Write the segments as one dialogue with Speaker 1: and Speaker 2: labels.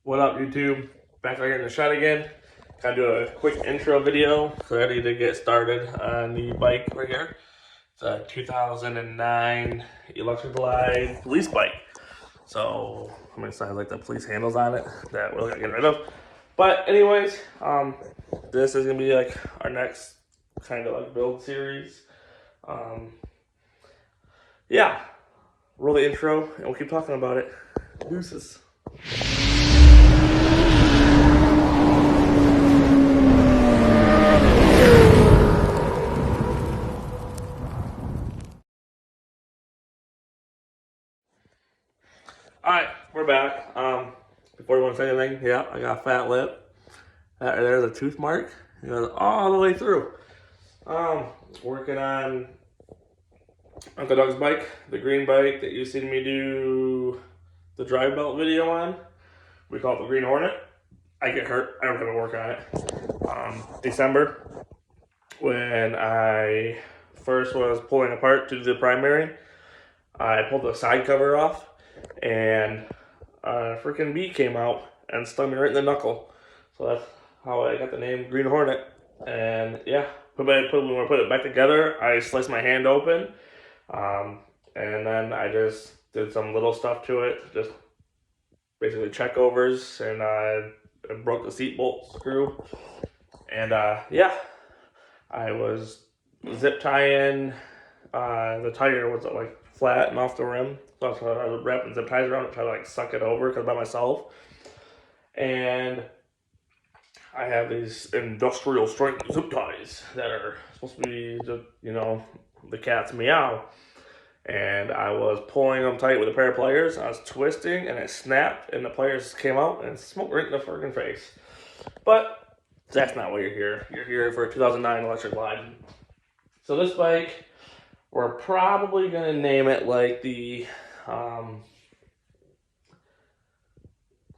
Speaker 1: What up, YouTube? Back right here in the shot again. Kind of do a quick intro video, ready to get started on the bike right here. It's a 2009 Electric Glide police bike. So I'm excited, like the police handles on it that we're gonna get rid of. But anyways, this is gonna be like our next kind of like build series. Yeah, roll the intro and we'll keep talking about it. Deuces. Alright, we're back. Before you want to say anything, yeah, I got a fat lip. There's a tooth mark. It goes all the way through. Working on Uncle Doug's bike, the green bike that you've seen me do the drive belt video on. We call it the Green Hornet. I get hurt. I don't have to work on it. December, when I first was pulling apart to do the primary, I pulled the side cover off, and a freaking bee came out and stung me right in the knuckle. So that's how I got the name Green Hornet. And yeah, when we put it back together, I sliced my hand open, and then I just did some little stuff to it, just basically check overs, and I broke the seat bolt screw. And yeah, I was zip tying. The tire was like flat and off the rim, so I was wrapping zip ties around it, trying to like suck it over because by myself. And I have these industrial strength zip ties that are supposed to be the, you know, the cat's meow. And I was pulling them tight with a pair of pliers. I was twisting, and it snapped, and the pliers came out and smoked right in the friggin' face. But that's not why you're here. You're here for a 2009 Electric Glide. So this bike, we're probably gonna name it like the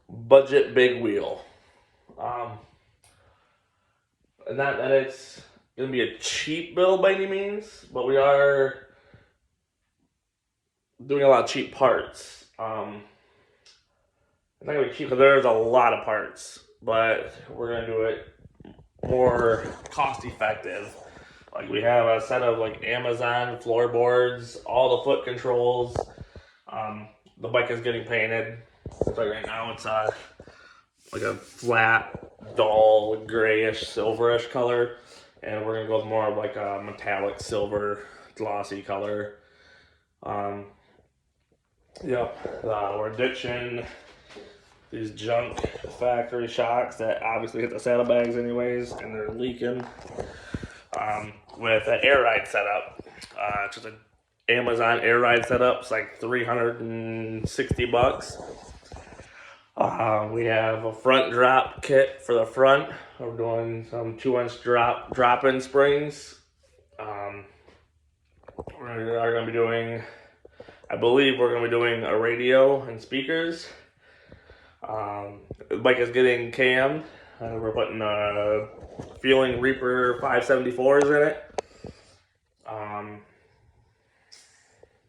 Speaker 1: budget big wheel. Not that it's gonna be a cheap build by any means, but we are doing a lot of cheap parts. It's not gonna be cheap because there's a lot of parts, but we're gonna do it more cost effective. Like we have a set of like Amazon floorboards, all the foot controls. The bike is getting painted. It's like right now it's like a flat, dull, grayish, silverish color, and we're gonna go with more of like a metallic silver, glossy color. We're ditching these junk factory shocks that obviously hit the saddlebags anyways, and they're leaking. With an air ride setup, just an Amazon air ride setup. It's like $360. We have a front drop kit for the front. We're doing some 2-inch drop-in springs. We're going to be doing, I believe we're going to be doing a radio and speakers. The bike is getting cammed. We're putting Feeling Reaper 574s in it.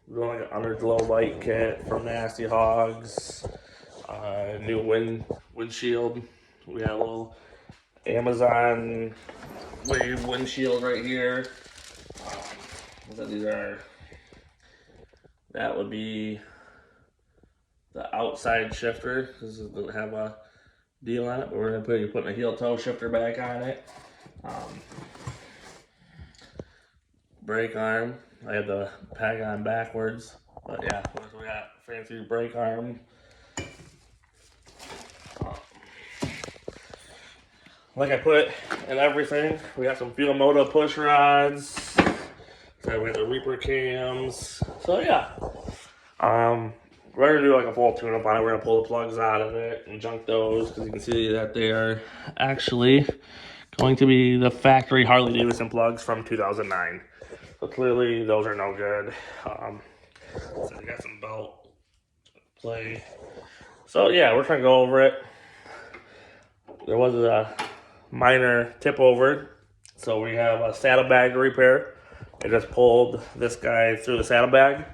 Speaker 1: We're doing like an underglow light kit from Nasty Hogs. New windshield. We got a little Amazon wave windshield right here. That would be the outside shifter because it doesn't have a deal on it, but we're gonna be putting a heel toe shifter back on it. Brake arm. I had the peg on backwards, but yeah, we got fancy brake arm. Like I put in everything, we got some Field Moto push rods. We have the Reaper cams. So yeah, we're gonna do like a full tune-up on it. We're gonna pull the plugs out of it and junk those because you can see that they are actually going to be the factory Harley Davidson plugs from 2009. So clearly those are no good. So we got some belt play. So yeah, we're trying to go over it. There was a minor tip over, so we have a saddlebag repair. I just pulled this guy through the saddlebag.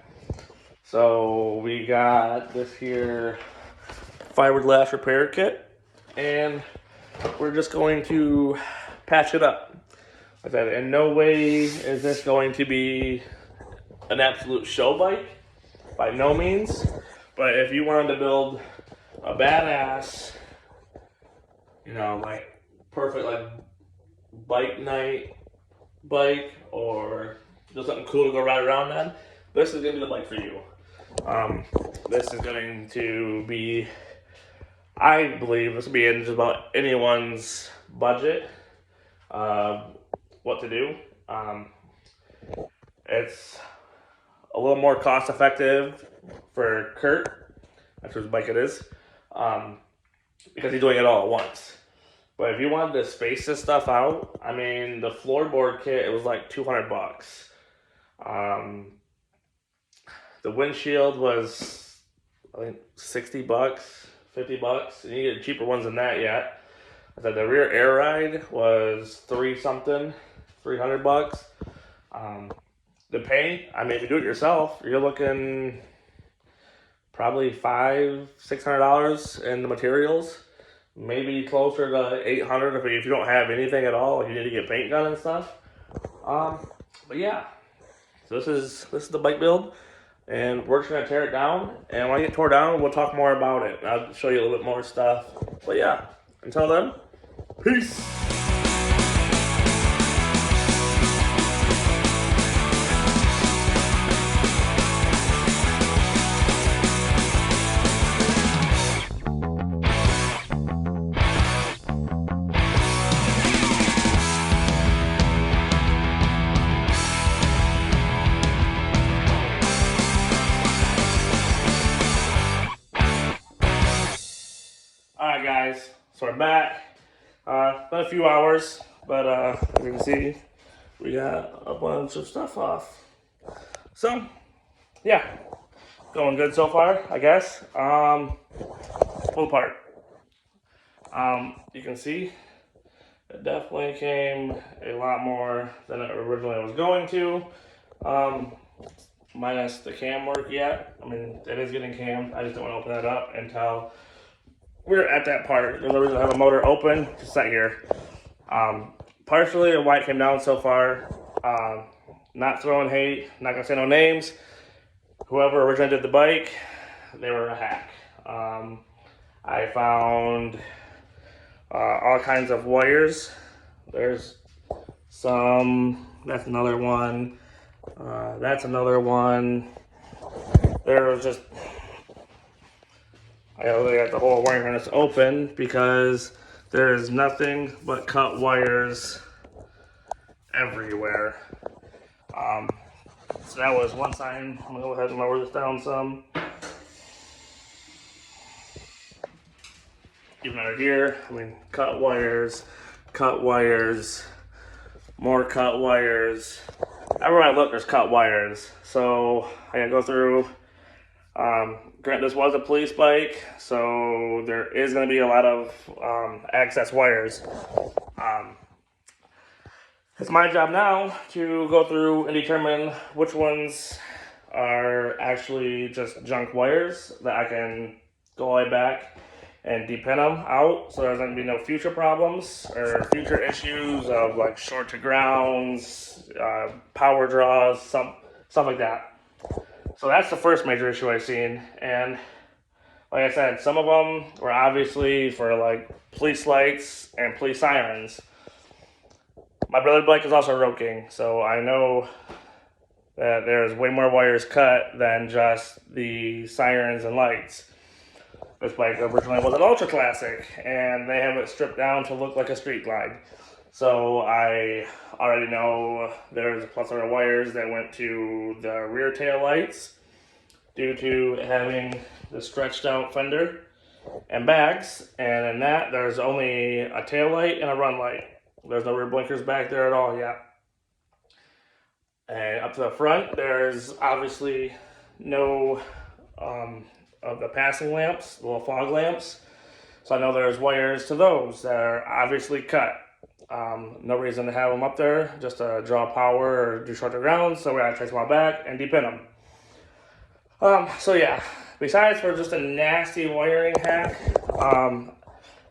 Speaker 1: So we got this here fiberglass repair kit, and we're just going to patch it up. Like I said, in no way is this going to be an absolute show bike, by no means. But if you wanted to build a badass, you know, like perfect like bike night bike, or just something cool to go ride around on, this is gonna be the bike for you. This is going to be, I believe this will be in just about anyone's budget. What to do. It's a little more cost effective for Kurt. That's whose bike it is. Because he's doing it all at once. But if you wanted to space this stuff out, I mean, the floorboard kit, it was like $200. The windshield was, I think, $60, $50, and you get cheaper ones than that yet. I said the rear air ride was $300. The paint, I mean, if you do it yourself, you're looking probably $500-$600 in the materials. Maybe closer to $800 if you don't have anything at all. If you need to get paint gun and stuff. But yeah, so this is the bike build, and we're just gonna tear it down. And when I get tore down, we'll talk more about it. I'll show you a little bit more stuff. But yeah, until then, peace. Alright guys, so we're back. Been a few hours, but as you can see, we got a bunch of stuff off. So, yeah, going good so far, I guess. Pull apart. You can see, it definitely came a lot more than it originally was going to. Minus the cam work yet. I mean, it is getting cammed. I just don't want to open that up until we're at that part. There's no reason to have a motor open, just sat here. Partially why it came down so far. Not throwing hate, not gonna say no names. Whoever originally did the bike, they were a hack. I found all kinds of wires. There's some, that's another one. That's another one. There was just, I literally got the whole wiring harness open because there is nothing but cut wires everywhere. So that was one sign. I'm gonna go ahead and lower this down some. Even under here, I mean, cut wires, more cut wires. Everywhere I look, there's cut wires. So I gotta go through. Grant, this was a police bike, so there is going to be a lot of access wires. It's my job now to go through and determine which ones are actually just junk wires that I can go all the way back and depin them out, so there's going to be no future problems or future issues of like short to grounds, power draws, stuff like that. So that's the first major issue I've seen, and like I said, some of them were obviously for like police lights and police sirens. My brother's bike is also a Road King, so I know that there's way more wires cut than just the sirens and lights. This bike originally was an Ultra Classic, and they have it stripped down to look like a street glide. So I already know there's a plethora of wires that went to the rear tail lights due to having the stretched out fender and bags. And in that, there's only a tail light and a run light. There's no rear blinkers back there at all yet. And up to the front, there's obviously no of the passing lamps, the little fog lamps. So I know there's wires to those that are obviously cut. No reason to have them up there, just to draw power or do shorter grounds. So we gotta trace them all back and depin them. So yeah, besides for just a nasty wiring hack,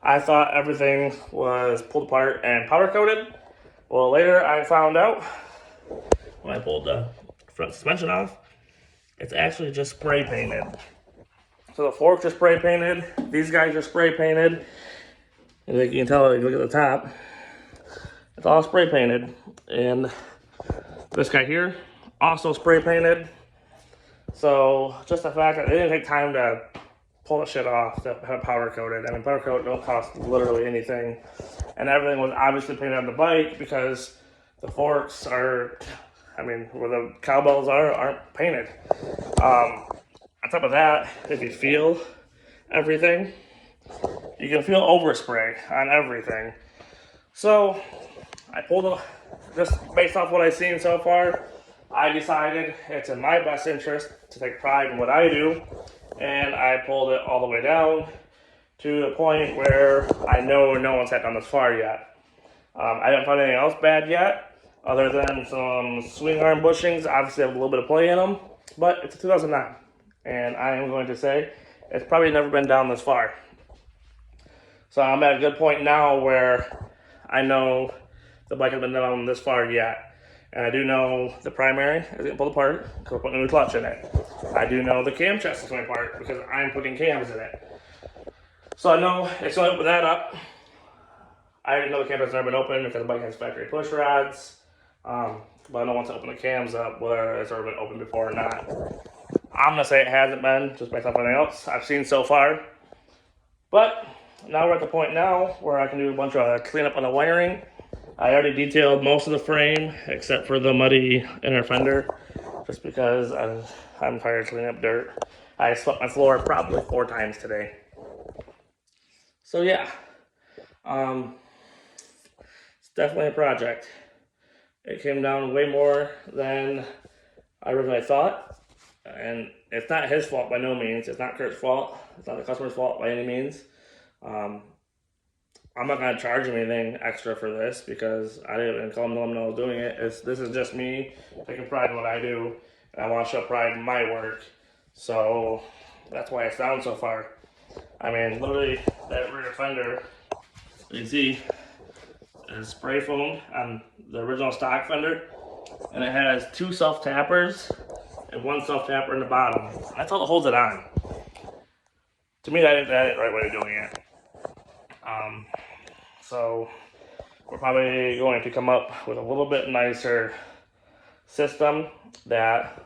Speaker 1: I thought everything was pulled apart and powder coated. Well, later I found out when I pulled the front suspension off, it's actually just spray painted. So the forks are spray painted, these guys are spray painted, and like you can tell if you look at the top, it's all spray painted. And this guy here, also spray painted. So just the fact that it didn't take time to pull the shit off to have powder coated. I mean, powder coat don't cost literally anything. And everything was obviously painted on the bike because the forks are, I mean, where the cowbells aren't painted. On top of that, if you feel everything, you can feel overspray on everything. So I pulled it, just based off what I've seen so far, I decided it's in my best interest to take pride in what I do, and I pulled it all the way down to the point where I know no one's had done this far yet. I haven't found anything else bad yet, other than some swing arm bushings. Obviously, have a little bit of play in them, but it's a 2009, and I am going to say it's probably never been down this far. So I'm at a good point now where I know the bike has been down this far yet. And I do know the primary is getting pulled apart because we're putting a new clutch in it. I do know the cam chest is going apart because I'm putting cams in it. So I know it's going to open that up. I already know the cam chest has never been opened because the bike has factory push rods. But I don't want to open the cams up whether it's already been opened before or not. I'm going to say it hasn't been, just based on anything else I've seen so far. But now we're at the point now where I can do a bunch of cleanup on the wiring. I already detailed most of the frame except for the muddy inner fender, just because I'm tired of cleaning up dirt. I swept my floor probably 4 times today. So yeah, it's definitely a project. It came down way more than I originally thought, and it's not his fault by no means. It's not Kurt's fault. It's not the customer's fault by any means. I'm not going to charge him anything extra for this because I didn't even call him to let him know I was doing it. This is just me taking pride in what I do, and I want to show pride in my work. So that's why it's down so far. I mean, literally, that rear fender, you see, is spray foamed on the original stock fender, and it has 2 self-tappers and 1 self-tapper in the bottom. That's all that holds it on. To me, that ain't the right way of doing it. So we're probably going to come up with a little bit nicer system that,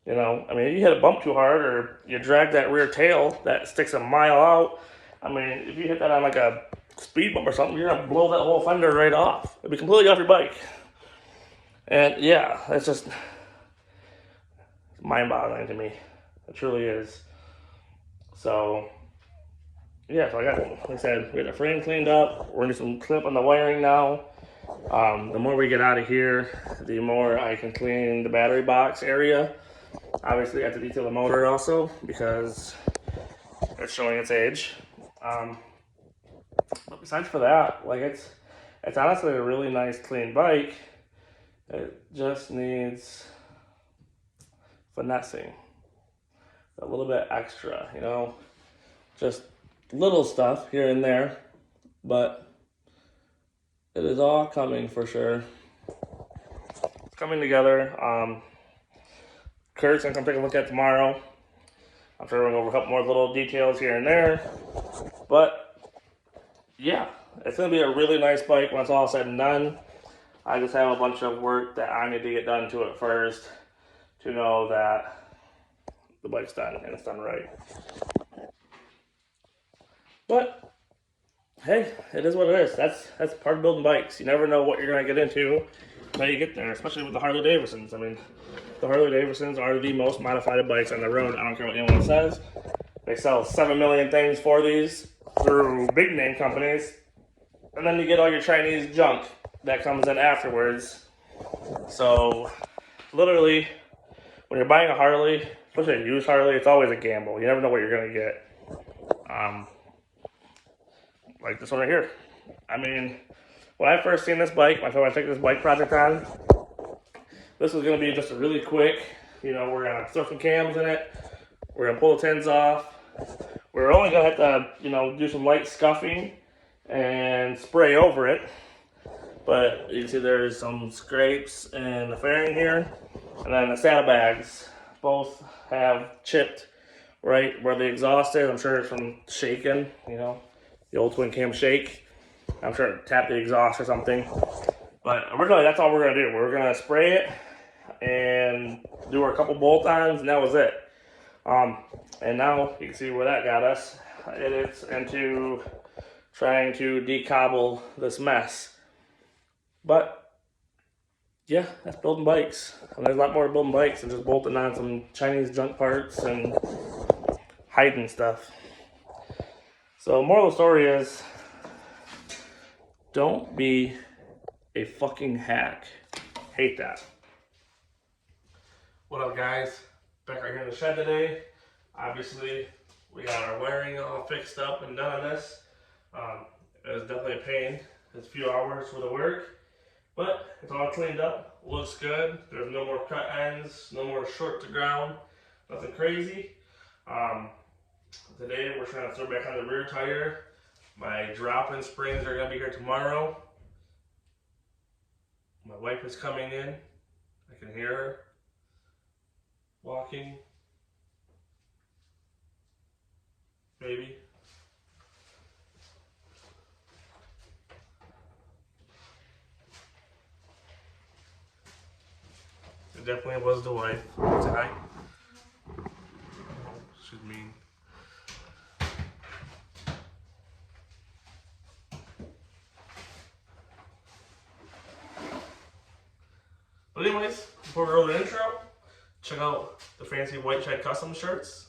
Speaker 1: you know, I mean, if you hit a bump too hard or you drag that rear tail that sticks a mile out, I mean, if you hit that on like a speed bump or something, you're going to blow that whole fender right off. It'll be completely off your bike. And yeah, it's just mind-boggling to me. It truly is. So yeah, so like I said, we got the frame cleaned up. We're gonna do some cleanup on the wiring now. The more we get out of here, the more I can clean the battery box area. Obviously, I have to detail the motor also because it's showing its age. But besides for that, like it's honestly a really nice clean bike. It just needs finessing, a little bit extra, you know, just little stuff here and there, but it is all coming for sure. It's coming together. Kurt's gonna come take a look at tomorrow. I'm sure we're gonna go over a couple more little details here and there, but yeah, it's gonna be a really nice bike when it's all said and done. I just have a bunch of work that I need to get done to it first to know that the bike's done and it's done right. But hey, it is what it is. That's part of building bikes. You never know what you're gonna get into until you get there, especially with the Harley Davidsons. I mean, the Harley Davidsons are the most modified bikes on the road. I don't care what anyone says. They sell 7 million things for these through big name companies, and then you get all your Chinese junk that comes in afterwards. So literally, when you're buying a Harley, especially a used Harley, it's always a gamble. You never know what you're gonna get. Like this one right here. I mean, when I first seen this bike, when I took this bike project on, this was gonna be just a really quick, you know, we're gonna throw some cams in it, We're gonna pull the tins off. We're only gonna have to, you know, do some light scuffing and spray over it. But you can see there's some scrapes in the fairing here. And then the saddlebags both have chipped right where the exhaust is. I'm sure it's from shaking, you know, the old twin cam shake. I'm sure it tapped the exhaust or something. But originally, that's all we're gonna do. We're gonna spray it and do a couple bolt-ons, and that was it. And now you can see where that got us. It's into trying to decobble this mess. But yeah, that's building bikes. And there's a lot more to building bikes than just bolting on some Chinese junk parts and hiding stuff. So moral of the story is, don't be a fucking hack. Hate that. What up, guys? Back right here in the shed today. Obviously, we got our wiring all fixed up and done on this. It was definitely a pain. It's a few hours worth of work. But it's all cleaned up, looks good. There's no more cut ends, no more short to ground, nothing crazy. Today we're trying to throw back on the rear tire. My drop-in springs are gonna be here tomorrow. My wife is coming in. I can hear her walking. Maybe. It definitely was the wife. Say hi. She's mean. But anyways, before we roll the intro, check out the fancy white shed custom shirts.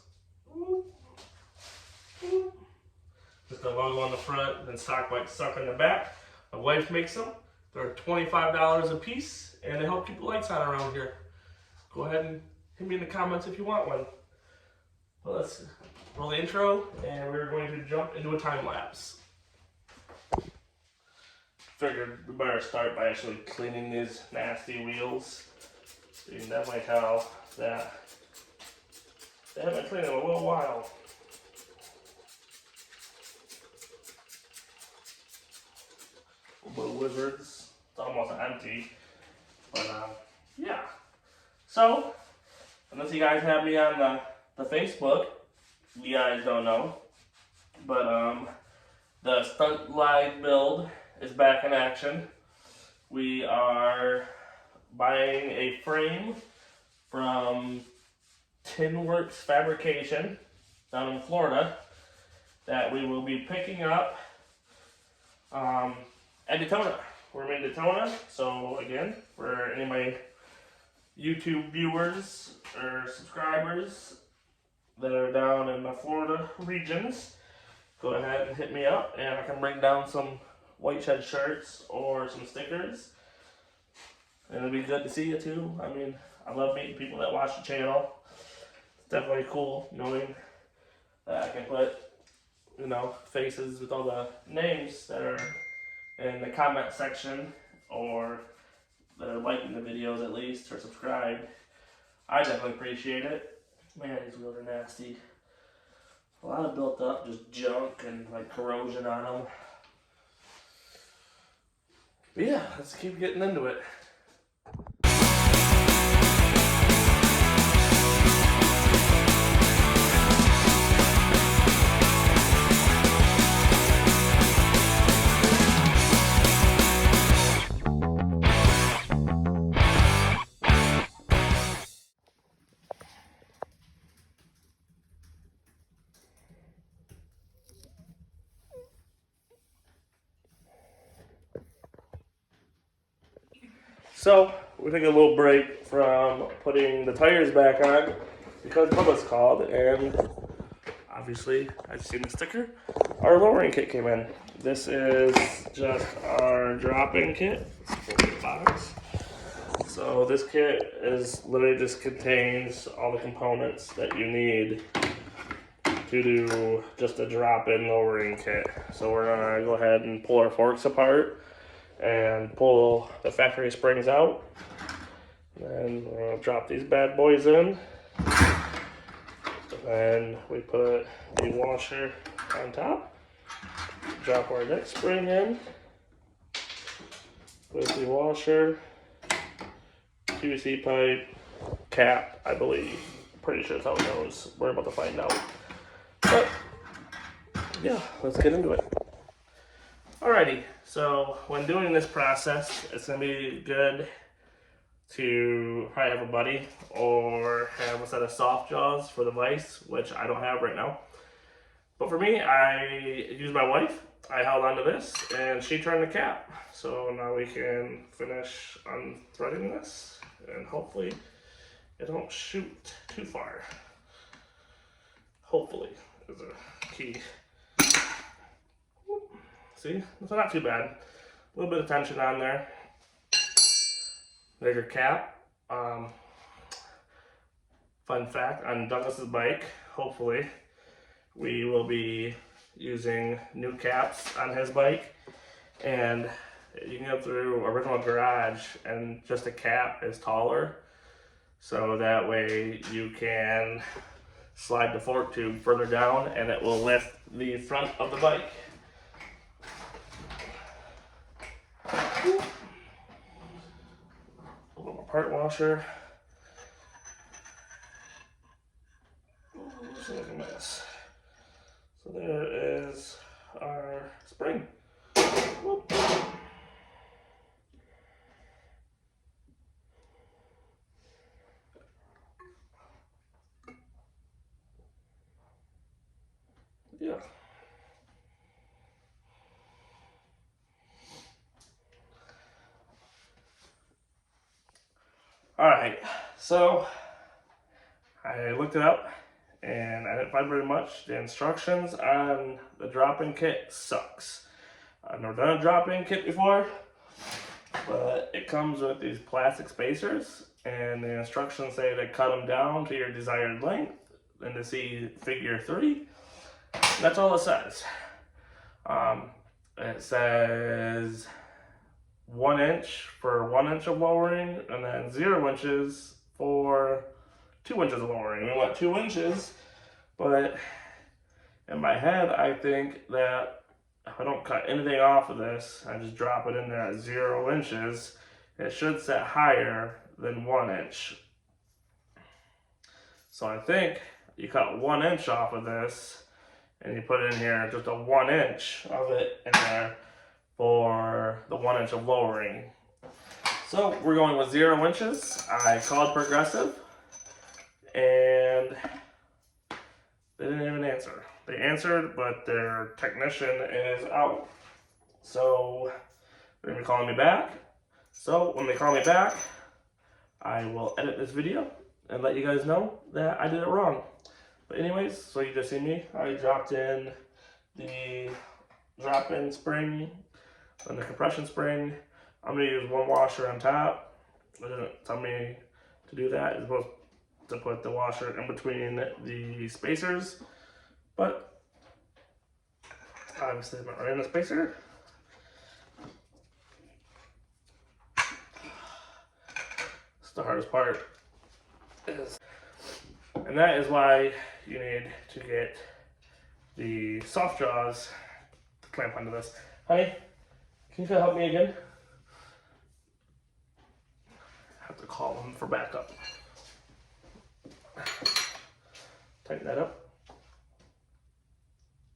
Speaker 1: Just the logo on the front and stock white suck on the back. My wife makes them. They're $25 a piece, and they help keep the lights on around here. Go ahead and hit me in the comments if you want one. Well, let's roll the intro, and we're going to jump into a time lapse. Figured we better start by actually cleaning these nasty wheels. So you can definitely tell that they haven't cleaned in a little while. Little wizards. It's almost empty. But yeah. So, unless you guys have me on the Facebook, you guys don't know. But the stunt live build is back in action. We are buying a frame from Tin Works Fabrication down in Florida that we will be picking up at Daytona. We're in Daytona, so again, for any of my YouTube viewers or subscribers that are down in the Florida regions, go ahead and hit me up and I can bring down some white shed shirts or some stickers. And it'll be good to see you too. I mean, I love meeting people that watch the channel. It's definitely cool knowing that I can put, you know, faces with all the names that are in the comment section or that are liking the videos at least or subscribed. I definitely appreciate it. Man, these wheels are nasty. A lot of built up, just junk and like corrosion on them. But yeah, let's keep getting into it. So, we took a little break from putting the tires back on because Bubba's called, and obviously, I've seen the sticker. Our lowering kit came in. This is just our drop-in kit. Box. So this kit is literally just contains all the components that you need to do just a drop-in lowering kit. So we're gonna go ahead and pull our forks apart and pull the factory springs out. And we're gonna drop these bad boys in. Go And we put the washer on top, drop our next spring in with the washer, PVC pipe, cap, I believe. Pretty sure that's how it goes. We're about to find out. But yeah, let's get into it. Alrighty, so when doing this process, it's going to be good to probably have a buddy or have a set of soft jaws for the vise, which I don't have right now. But for me, I used my wife. I held onto this and she turned the cap. So now we can finish unthreading this and hopefully it don't shoot too far. Hopefully is a key. See, it's not too bad. A little bit of tension on there. There's your cap. Fun fact, on Douglas's bike, hopefully, we will be using new caps on his bike. And you can go through original garage and just the cap is taller. So that way you can slide the fork tube further down and it will lift the front of the bike. A little part washer. Looks like a mess. So there is our spring. Whoop. Yeah. Alright, so I looked it up and I didn't find very much. The instructions on the drop-in kit sucks. I've never done a drop-in kit before, but it comes with these plastic spacers and the instructions say to cut them down to your desired length and to see figure 3. That's all it says. It says 1 inch for 1 inch of lowering and then 0 inches for 2 inches of lowering. We want 2 inches, but in my head I think that if I don't cut anything off of this, I just drop it in there at 0 inches, it should set higher than 1 inch. So I think you cut 1 inch off of this and you put in here just a 1 inch of it in there for the 1 inch of lowering. So we're going with 0 inches. I called Progressive and they didn't even answer. They answered, but their technician is out. So they're gonna be calling me back. So when they call me back, I will edit this video and let you guys know that I did it wrong. But anyways, so you just see me. I dropped in the drop-in spring and the compression spring. I'm gonna use one washer on top. It doesn't tell me to do that. It's supposed to put the washer in between the spacers, but obviously I'm not running the spacer. It's the hardest part. And that is why you need to get the soft jaws to clamp onto this. Honey, can you help me again? I have to call them for backup. Tighten that up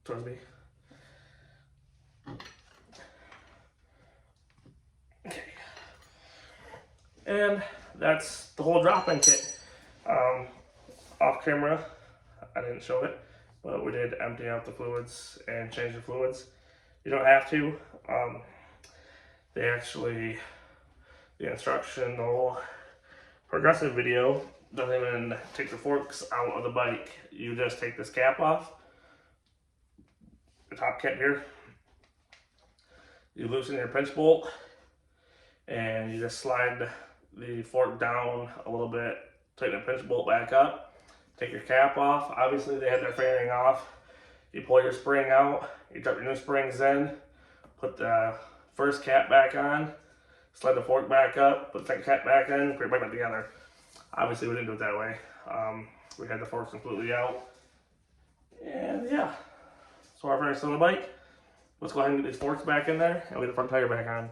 Speaker 1: towards me. Okay. And that's the whole drop-in kit. Off camera, I didn't show it, but we did empty out the fluids and change the fluids. You don't have to. They actually, the instructional Progressive video doesn't even take the forks out of the bike. You just take this cap off, the top cap here. You loosen your pinch bolt and you just slide the fork down a little bit, tighten the pinch bolt back up. Take your cap off. Obviously they had their fairing off. You pull your spring out, you drop your new springs in, put the first cap back on, slide the fork back up, put the second cap back in, put it back together. Obviously we didn't do it that way. We had the forks completely out And yeah, so our finished on the bike. Let's go ahead and get these forks back in there and get the front tire back on.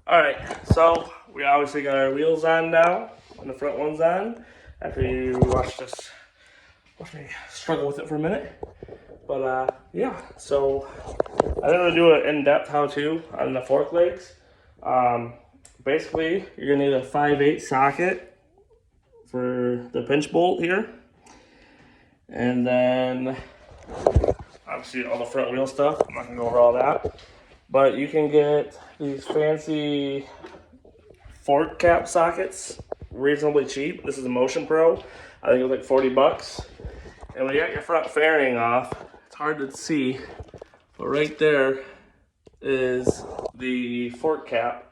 Speaker 1: Alright, so we obviously got our wheels on now, and the front one's on. After you watch me struggle with it for a minute. But yeah, so I didn't really do an in-depth how-to on the fork legs. Basically, you're gonna need a 5/8 socket for the pinch bolt here. And then, obviously all the front wheel stuff, I'm not gonna go over all that. But you can get these fancy fork cap sockets reasonably cheap. This is a Motion Pro. I think it was like 40 bucks. And when you got your front fairing off, it's hard to see, but right there is the fork cap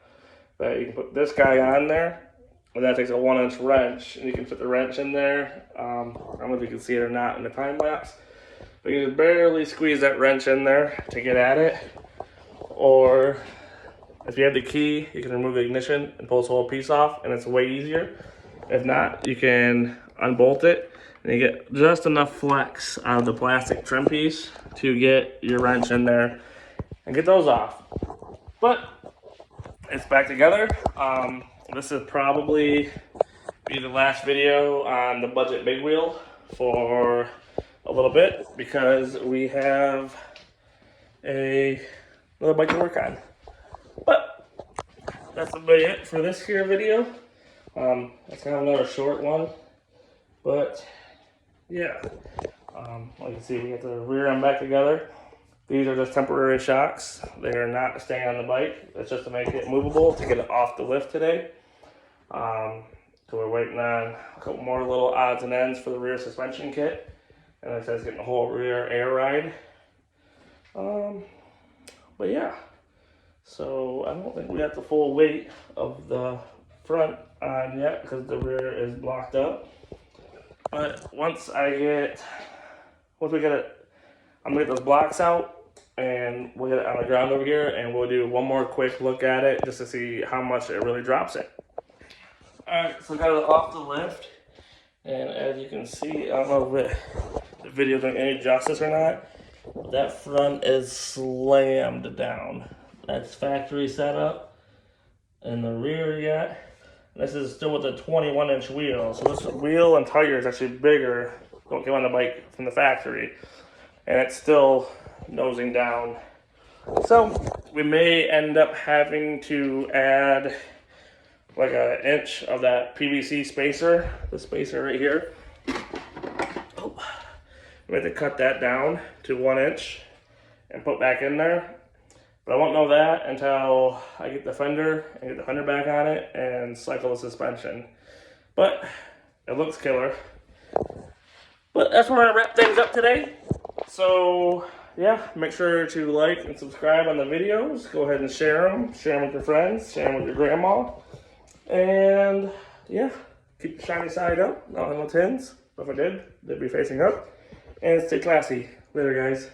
Speaker 1: that you can put this guy on there. And that takes a 1-inch wrench, and you can fit the wrench in there. I don't know if you can see it or not in the time lapse, but you just barely squeeze that wrench in there to get at it. Or if you have the key, you can remove the ignition and pull this whole piece off, and it's way easier. If not, you can unbolt it, and you get just enough flex out of the plastic trim piece to get your wrench in there and get those off. But it's back together. This is probably be the last video on the budget big wheel for a little bit, because we have another bike to work on. But that's about it for this here video. It's kind of another short one, but yeah. Like you can see, we got the rear end back together. These are just temporary shocks. They are not staying on the bike. It's just to make it movable, to get it off the lift today. So we're waiting on a couple more little odds and ends for the rear suspension kit. And like I said, it's getting the whole rear air ride. But yeah, so I don't think we got the full weight of the front on yet, because the rear is blocked up. But once we get it, I'm gonna get those blocks out, and we'll get it on the ground over here, and we'll do one more quick look at it just to see how much it really drops it. Alright, so I got it off the lift, and as you can see, I don't know if the video doing any justice or not, but that front is slammed down. That's factory setup. And the rear yet, this is still with a 21-inch wheel, so this wheel and tire is actually bigger, don't get on the bike, from the factory, and it's still nosing down. So we may end up having to add like an inch of that PVC spacer, the spacer right here. Oh. We have to cut that down to 1 inch and put back in there. But I won't know that until I get the fender and get the fender back on it and cycle the suspension. But it looks killer. But that's where we're gonna wrap things up today. So yeah, make sure to like and subscribe on the videos. Go ahead and share them with your friends, share them with your grandma. And yeah, keep the shiny side up. Not on no tins, but if I did, they'd be facing up. And stay classy. Later, guys.